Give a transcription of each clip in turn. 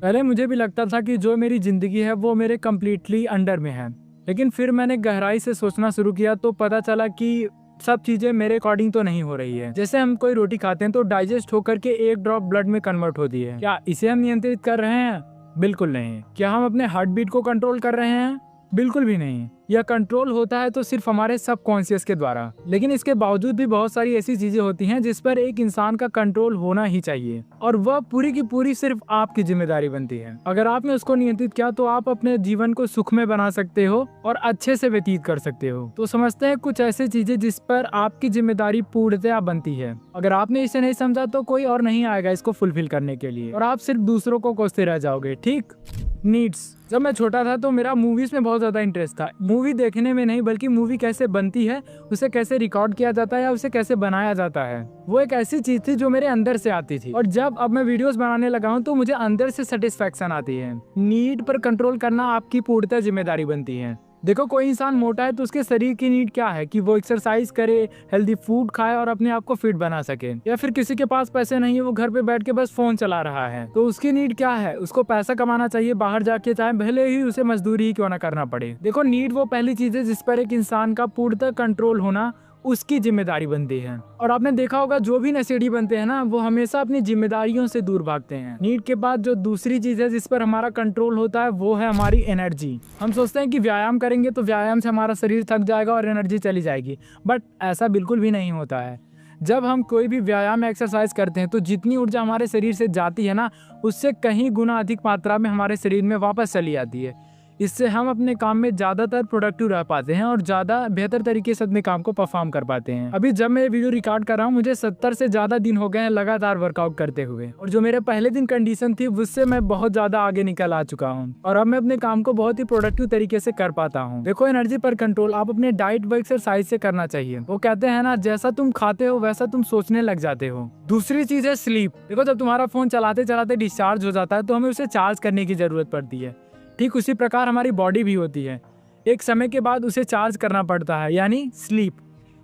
पहले मुझे भी लगता था कि जो मेरी ज़िंदगी है वो मेरे कम्प्लीटली अंडर में है, लेकिन फिर मैंने गहराई से सोचना शुरू किया तो पता चला कि सब चीज़ें मेरे अकॉर्डिंग तो नहीं हो रही है। जैसे हम कोई रोटी खाते हैं तो डाइजेस्ट होकर के एक ड्रॉप ब्लड में कन्वर्ट होती है। क्या इसे हम नियंत्रित कर रहे हैं? बिल्कुल नहीं। क्या हम अपने हार्ट बीट को कंट्रोल कर रहे हैं? बिल्कुल भी नहीं। यह कंट्रोल होता है तो सिर्फ हमारे सबकॉन्शियस के द्वारा। लेकिन इसके बावजूद भी बहुत सारी ऐसी चीजें होती हैं जिस पर एक इंसान का कंट्रोल होना ही चाहिए, और वह पूरी की पूरी सिर्फ आपकी जिम्मेदारी बनती है। अगर आपने उसको नियंत्रित किया तो आप अपने जीवन को सुखमय बना सकते हो और अच्छे से व्यतीत कर सकते हो। तो समझते हैं कुछ ऐसी चीजें जिस पर आपकी जिम्मेदारी पूर्णतया बनती है। अगर आपने इसे नहीं समझा तो कोई और नहीं आएगा इसको फुलफिल करने के लिए, और आप सिर्फ दूसरों को कोसते रह जाओगे। ठीक। नीड्स। जब मैं छोटा था तो मेरा मूवीज में बहुत ज्यादा इंटरेस्ट था। मूवी देखने में नहीं, बल्कि मूवी कैसे बनती है, उसे कैसे रिकॉर्ड किया जाता है या उसे कैसे बनाया जाता है, वो एक ऐसी चीज थी जो मेरे अंदर से आती थी। और जब अब मैं वीडियोस बनाने लगा हूँ तो मुझे अंदर से सेटिस्फेक्शन आती है। नीड पर कंट्रोल करना आपकी पूर्णतः जिम्मेदारी बनती है। देखो, कोई इंसान मोटा है तो उसके शरीर की नीड क्या है कि वो एक्सरसाइज करे, हेल्दी फूड खाए और अपने आप को फिट बना सके। या फिर किसी के पास पैसे नहीं है, वो घर पे बैठ के बस फोन चला रहा है, तो उसकी नीड क्या है? उसको पैसा कमाना चाहिए बाहर जाके, चाहे भले ही उसे मजदूरी ही क्यों ना करना पड़े। देखो, नीड वो पहली चीज है जिस पर एक इंसान का पूर्णतः कंट्रोल होना उसकी जिम्मेदारी बनती है। और आपने देखा होगा जो भी नशेड़ी बनते हैं ना, वो हमेशा अपनी जिम्मेदारियों से दूर भागते हैं। नीड के बाद जो दूसरी चीज है जिस पर हमारा कंट्रोल होता है वो है हमारी एनर्जी। हम सोचते हैं कि व्यायाम करेंगे तो व्यायाम से हमारा शरीर थक जाएगा और एनर्जी चली जाएगी, बट ऐसा बिल्कुल भी नहीं होता है। जब हम कोई भी व्यायाम एक्सरसाइज करते हैं तो जितनी ऊर्जा हमारे शरीर से जाती है ना, उससे कहीं गुना अधिक मात्रा में हमारे शरीर में वापस चली आती है। इससे हम अपने काम में ज़्यादातर प्रोडक्टिव रह पाते हैं और ज़्यादा बेहतर तरीके से अपने काम को परफॉर्म कर पाते हैं। अभी जब मैं वीडियो रिकॉर्ड कर रहा हूँ, मुझे 70 से ज़्यादा दिन हो गए हैं लगातार वर्कआउट करते हुए, और जो मेरे पहले दिन कंडीशन थी उससे मैं बहुत ज़्यादा आगे निकल आ चुका हूँ और अब मैं अपने काम को बहुत ही प्रोडक्टिव तरीके से कर पाता हूँ। देखो, एनर्जी पर कंट्रोल आप अपने डाइट व एक्सरसाइज से करना चाहिए। वो कहते हैं ना, जैसा तुम खाते हो वैसा तुम सोचने लग जाते हो। दूसरी चीज़ है स्लीप। देखो, जब तुम्हारा फोन चलाते चलाते डिस्चार्ज हो जाता है तो हमें उसे चार्ज करने की जरूरत पड़ती है। ठीक उसी प्रकार हमारी बॉडी भी होती है, एक समय के बाद उसे चार्ज करना पड़ता है, यानी स्लीप।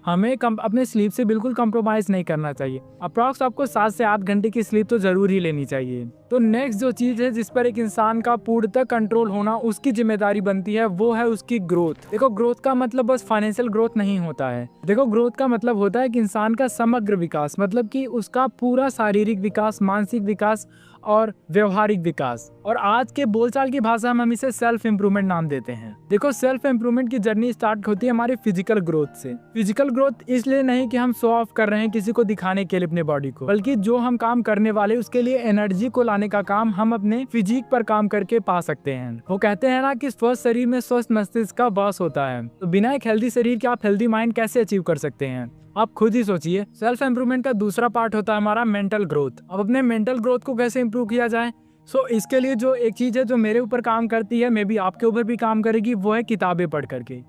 हमें अपने स्लीप से बिल्कुल कंप्रोमाइज़ नहीं करना चाहिए। अप्रॉक्स आपको 7 से 8 घंटे की स्लीप तो जरूर ही लेनी चाहिए। तो नेक्स्ट जो चीज़ है जिस पर एक इंसान का पूर्णतः कंट्रोल होना उसकी जिम्मेदारी बनती है, वो है उसकी ग्रोथ। देखो, ग्रोथ का मतलब बस फाइनेंशियल ग्रोथ नहीं होता है। देखो, ग्रोथ का मतलब होता है कि इंसान का समग्र विकास, मतलब कि उसका पूरा शारीरिक विकास, मानसिक विकास और व्यवहारिक विकास। और आज के बोलचाल की भाषा में हम इसे सेल्फ इंप्रूवमेंट नाम देते हैं। देखो, सेल्फ इंप्रूवमेंट की जर्नी स्टार्ट होती है हमारी फिजिकल ग्रोथ से। फिजिकल ग्रोथ इसलिए नहीं कि हम शो ऑफ कर रहे हैं किसी को दिखाने के लिए अपने बॉडी को, बल्कि जो हम काम करने वाले उसके लिए एनर्जी को लाने का काम हम अपने फिजिक पर काम करके पा सकते हैं। वो कहते हैं ना कि स्वस्थ शरीर में स्वस्थ मस्तिष्क का वास होता है। तो बिना एक हेल्दी शरीर के आप हेल्दी माइंड कैसे अचीव कर सकते हैं? आप खुद ही सोचिए। सेल्फ इंप्रूवमेंट का दूसरा पार्ट होता है हमारा मेंटल ग्रोथ। अब अपने मेंटल ग्रोथ को कैसे इंप्रूव किया जाए? इसके लिए जो एक चीज़ है जो मेरे ऊपर काम करती है, मे बी आपके ऊपर भी काम करेगी, वो है किताबें पढ़ करके।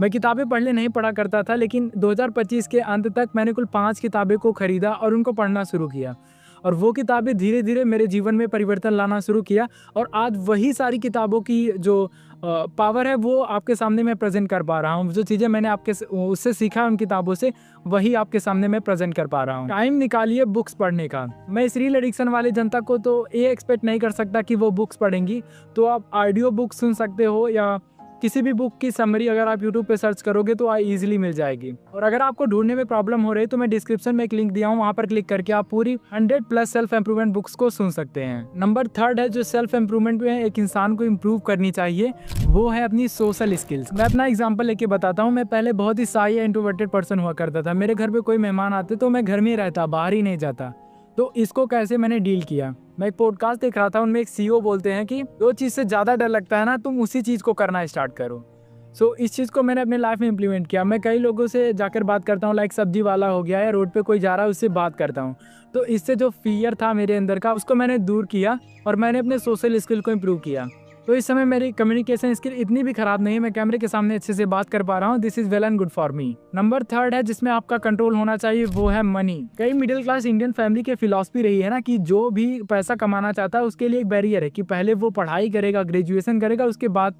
मैं किताबें पढ़ने नहीं पढ़ा करता था, लेकिन 2025 के अंत तक मैंने कुल 5 किताबें को खरीदा और उनको पढ़ना शुरू किया, और वो किताबें धीरे धीरे मेरे जीवन में परिवर्तन लाना शुरू किया। और आज वही सारी किताबों की जो पावर है वो आपके सामने मैं प्रेजेंट कर पा रहा हूँ। जो चीज़ें मैंने आपके उससे सीखा उन किताबों से, वही आपके सामने मैं प्रेजेंट कर पा रहा हूँ। टाइम निकालिए बुक्स पढ़ने का। मैं इस रील एडिक्शन वाली जनता को तो ये एक्सपेक्ट नहीं कर सकता कि वो बुक्स पढ़ेंगी, तो आप ऑडियो बुक सुन सकते हो या किसी भी बुक की समरी अगर आप YouTube पे सर्च करोगे तो इजीली मिल जाएगी। और अगर आपको ढूंढने में प्रॉब्लम हो रही है तो मैं डिस्क्रिप्शन में एक लिंक दिया हूँ, वहाँ पर क्लिक करके आप पूरी 100+ सेल्फ इंप्रूवमेंट बुक्स को सुन सकते हैं। नंबर 3 है जो सेल्फ इंप्रूवमेंट में एक इंसान को इम्प्रूव करनी चाहिए, वो है अपनी सोशल स्किल्स। मैं अपना एग्जाम्पल लेके बताता हूँ। मैं पहले बहुत ही शाई या इंट्रोवर्टेड पर्सन हुआ करता था। मेरे घर पे कोई मेहमान आते तो मैं घर में ही रहता, बाहर ही नहीं जाता। तो इसको कैसे मैंने डील किया? मैं एक पॉडकास्ट देख रहा था, उनमें एक CEO बोलते हैं कि जो चीज़ से ज़्यादा डर लगता है ना, तुम उसी चीज़ को करना स्टार्ट करो। इस चीज़ को मैंने अपने लाइफ में इम्प्लीमेंट किया। मैं कई लोगों से जाकर बात करता हूँ, लाइक सब्जी वाला हो गया या रोड पे कोई जा रहा है उससे बात करता हूँ। तो इससे जो फियर था मेरे अंदर का, उसको मैंने दूर किया और मैंने अपने सोशल स्किल को इम्प्रूव किया। तो इस समय मेरी कम्युनिकेशन स्किल इतनी भी खराब नहीं है, मैं कैमरे के सामने अच्छे से बात कर पा रहा हूँ। This is well and good for me. Number 3 है जिसमें आपका कंट्रोल होना चाहिए, वो है मनी। कई मिडिल क्लास इंडियन फैमिली की फिलॉसफी रही है ना कि जो भी पैसा कमाना चाहता है उसके लिए एक बैरियर है कि पहले वो पढ़ाई करेगा, ग्रेजुएशन करेगा, उसके बाद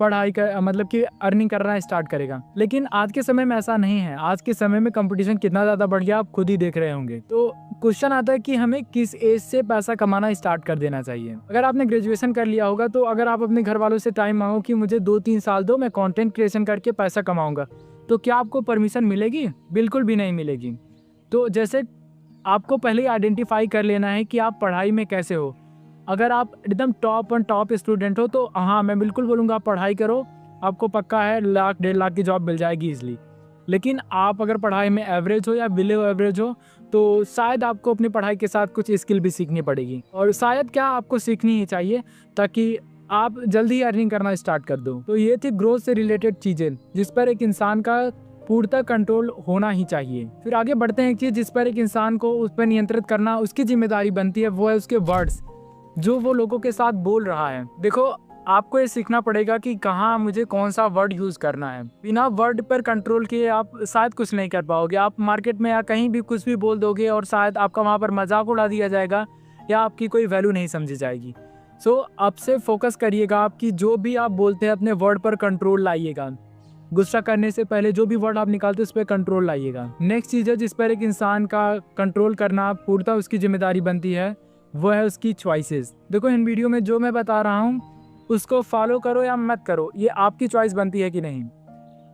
पढ़ाई कर मतलब कि अर्निंग करना स्टार्ट करेगा। लेकिन आज के समय में ऐसा नहीं है। आज के समय में कंपटीशन कितना ज़्यादा बढ़ गया आप खुद ही देख रहे होंगे। तो क्वेश्चन आता है कि हमें किस एज से पैसा कमाना स्टार्ट कर देना चाहिए। अगर आपने ग्रेजुएशन कर लिया होगा तो अगर आप अपने घर वालों से टाइम मांगो कि मुझे 2-3 साल दो, मैं कंटेंट क्रिएशन करके पैसा कमाऊंगा, तो क्या आपको परमिशन मिलेगी? बिल्कुल भी नहीं मिलेगी। तो जैसे आपको पहले आइडेंटिफाई कर लेना है कि आप पढ़ाई में कैसे हो। अगर आप एकदम टॉप स्टूडेंट हो तो हाँ, मैं बिल्कुल बोलूँगा आप पढ़ाई करो, आपको पक्का है 1,00,000-1.5 लाख की जॉब मिल जाएगी ईजिली। लेकिन आप अगर पढ़ाई में एवरेज हो या बिलो एवरेज हो तो शायद आपको अपनी पढ़ाई के साथ कुछ स्किल भी सीखनी पड़ेगी, और शायद क्या आपको सीखनी ही चाहिए ताकि आप जल्दी अर्निंग करना स्टार्ट कर दो। तो ये थी ग्रोथ से रिलेटेड चीज़ें जिस पर एक इंसान का पूर्णतः कंट्रोल होना ही चाहिए। फिर आगे बढ़ते हैं। एक चीज़ जिस पर एक इंसान को उस पर नियंत्रित करना उसकी जिम्मेदारी बनती है, वो है उसके वर्ड्स, जो वो लोगों के साथ बोल रहा है। देखो, आपको ये सीखना पड़ेगा कि कहाँ मुझे कौन सा वर्ड यूज़ करना है। बिना वर्ड पर कंट्रोल किए आप शायद कुछ नहीं कर पाओगे। आप मार्केट में या कहीं भी कुछ भी बोल दोगे और शायद आपका वहाँ पर मजाक उड़ा दिया जाएगा या आपकी कोई वैल्यू नहीं समझी जाएगी। सो अब से फोकस करिएगा, आपकी जो भी आप बोलते हैं अपने वर्ड पर कंट्रोल लाइएगा। गुस्सा करने से पहले जो भी वर्ड आप निकालते हैं उस पर कंट्रोल लाइएगा। नेक्स्ट चीज़ है जिस पर एक इंसान का कंट्रोल करना पूर्णतः उसकी जिम्मेदारी बनती है, वो है उसकी चॉइसेस। देखो, इन वीडियो में जो मैं बता रहा हूँ उसको फॉलो करो या मत करो, ये आपकी चॉइस बनती है कि नहीं।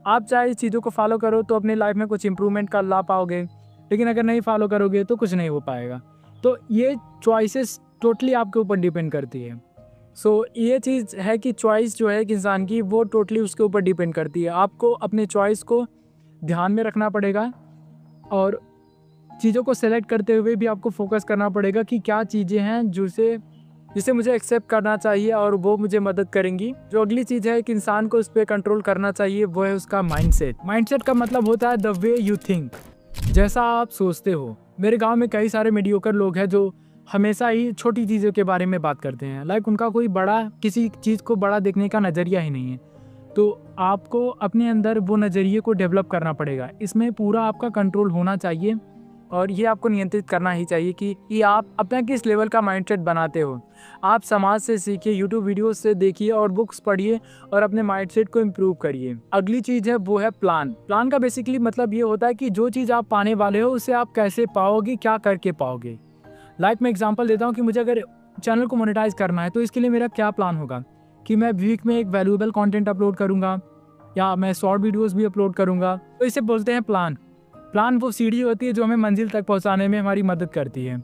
आप चाहे इस चीज़ों को फॉलो करो तो अपनी लाइफ में कुछ इंप्रूवमेंट कर ला पाओगे, लेकिन अगर नहीं फॉलो करोगे तो कुछ नहीं हो पाएगा। तो ये चॉइसेस टोटली आपके ऊपर डिपेंड करती है। सो ये चीज़ है कि चॉइस जो है एक इंसान की वो टोटली उसके ऊपर डिपेंड करती है। आपको अपने चॉइस को ध्यान में रखना पड़ेगा और चीज़ों को सेलेक्ट करते हुए भी आपको फोकस करना पड़ेगा कि क्या चीज़ें हैं जिसे मुझे एक्सेप्ट करना चाहिए और वो मुझे मदद करेंगी। जो अगली चीज़ है एक इंसान को उस पर कंट्रोल करना चाहिए, वो है उसका माइंडसेट। माइंडसेट का मतलब होता है द वे यू थिंक, जैसा आप सोचते हो। मेरे गांव में कई सारे मीडियोकर लोग हैं जो हमेशा ही छोटी चीज़ों के बारे में बात करते हैं। लाइक उनका कोई बड़ा किसी चीज़ को बड़ा देखने का नज़रिया ही नहीं है। तो आपको अपने अंदर वो नज़रिए को डेवलप करना पड़ेगा। इसमें पूरा आपका कंट्रोल होना चाहिए और ये आपको नियंत्रित करना ही चाहिए कि आप अपना किस लेवल का माइंडसेट बनाते हो। आप समाज से सीखिए, यूट्यूब वीडियोस से देखिए और बुक्स पढ़िए और अपने माइंडसेट को इम्प्रूव करिए। अगली चीज़ है वो है प्लान। प्लान का बेसिकली मतलब ये होता है कि जो चीज़ आप पाने वाले हो उसे आप कैसे पाओगे, क्या करके पाओगे। लाइक मैं एग्जांपल देता हूँ कि मुझे अगर चैनल को मोनेटाइज करना है तो इसके लिए मेरा क्या प्लान होगा कि मैं वीक में एक वैल्यूएबल कंटेंट अपलोड करूँगा या मैं शॉर्ट वीडियोस भी अपलोड करूँगा। तो इसे बोलते हैं प्लान। प्लान वो सीढ़ी होती है जो हमें मंजिल तक पहुँचाने में हमारी मदद करती है।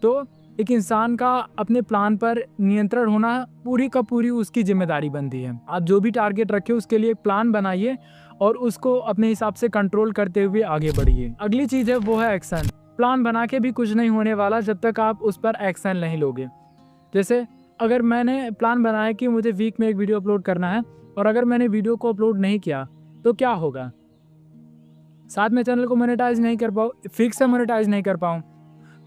तो एक इंसान का अपने प्लान पर नियंत्रण होना पूरी का पूरी उसकी जिम्मेदारी बनती है। आप जो भी टारगेट रखे उसके लिए एक प्लान बनाइए और उसको अपने हिसाब से कंट्रोल करते हुए आगे बढ़िए। अगली चीज़ है वो है एक्शन। प्लान बना के भी कुछ नहीं होने वाला जब तक आप उस पर एक्शन नहीं लोगे। जैसे अगर मैंने प्लान बनाया कि मुझे वीक में एक वीडियो अपलोड करना है और अगर मैंने वीडियो को अपलोड नहीं किया तो क्या होगा? साथ में चैनल को मोनेटाइज नहीं कर पाऊँ, फिक्स से मोनेटाइज नहीं कर पाऊँ।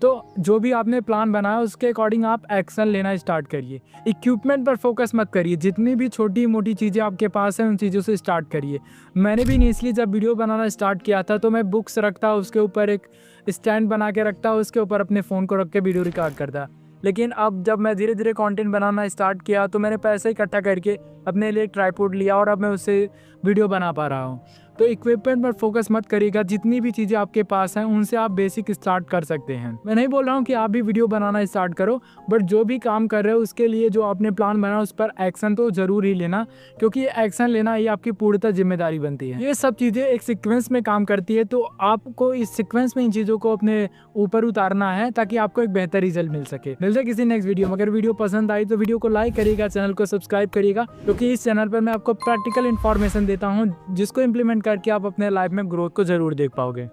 तो जो भी आपने प्लान बनाया उसके अकॉर्डिंग आप एक्शन लेना स्टार्ट करिए। इक्विपमेंट पर फोकस मत करिए, जितनी भी छोटी मोटी चीज़ें आपके पास हैं उन चीज़ों से स्टार्ट करिए। मैंने भी इनिशियली जब वीडियो बनाना स्टार्ट किया था तो मैं बुक्स रखता, उसके ऊपर एक स्टैंड बना के रखता, उसके ऊपर अपने फ़ोन को रख के वीडियो रिकॉर्ड करता। लेकिन अब जब मैं धीरे धीरे कंटेंट बनाना स्टार्ट किया तो मैंने पैसे इकट्ठा करके अपने लिए एक ट्राइपॉड लिया और अब मैं उससे वीडियो बना पा रहा हूँ। तो इक्विपमेंट पर फोकस मत करिएगा, जितनी भी चीज़ें आपके पास हैं उनसे आप बेसिक स्टार्ट कर सकते हैं। मैं नहीं बोल रहा हूँ कि आप भी वीडियो बनाना स्टार्ट करो, बट जो भी काम कर रहे हो उसके लिए जो आपने प्लान बनाया उस पर एक्शन तो ज़रूर ही लेना, क्योंकि एक्शन लेना ही आपकी पूर्णतः जिम्मेदारी बनती है। ये सब चीज़ें एक सीक्वेंस में काम करती है, तो आपको इस सीक्वेंस में इन चीज़ों को अपने ऊपर उतारना है ताकि आपको एक बेहतर रिजल्ट मिल सके। मिलते हैं किसी नेक्स्ट वीडियो में। अगर वीडियो पसंद आई तो वीडियो को लाइक करिएगा, चैनल को सब्सक्राइब करिएगा, क्योंकि इस चैनल पर मैं आपको प्रैक्टिकल इन्फॉर्मेशन देता हूँ जिसको इम्प्लीमेंट करके आप अपने लाइफ में ग्रोथ को जरूर देख पाओगे।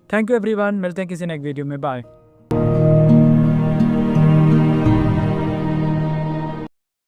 थैंक यू एवरीवन, मिलते हैं किसी नेक्स्ट वीडियो में। बाय।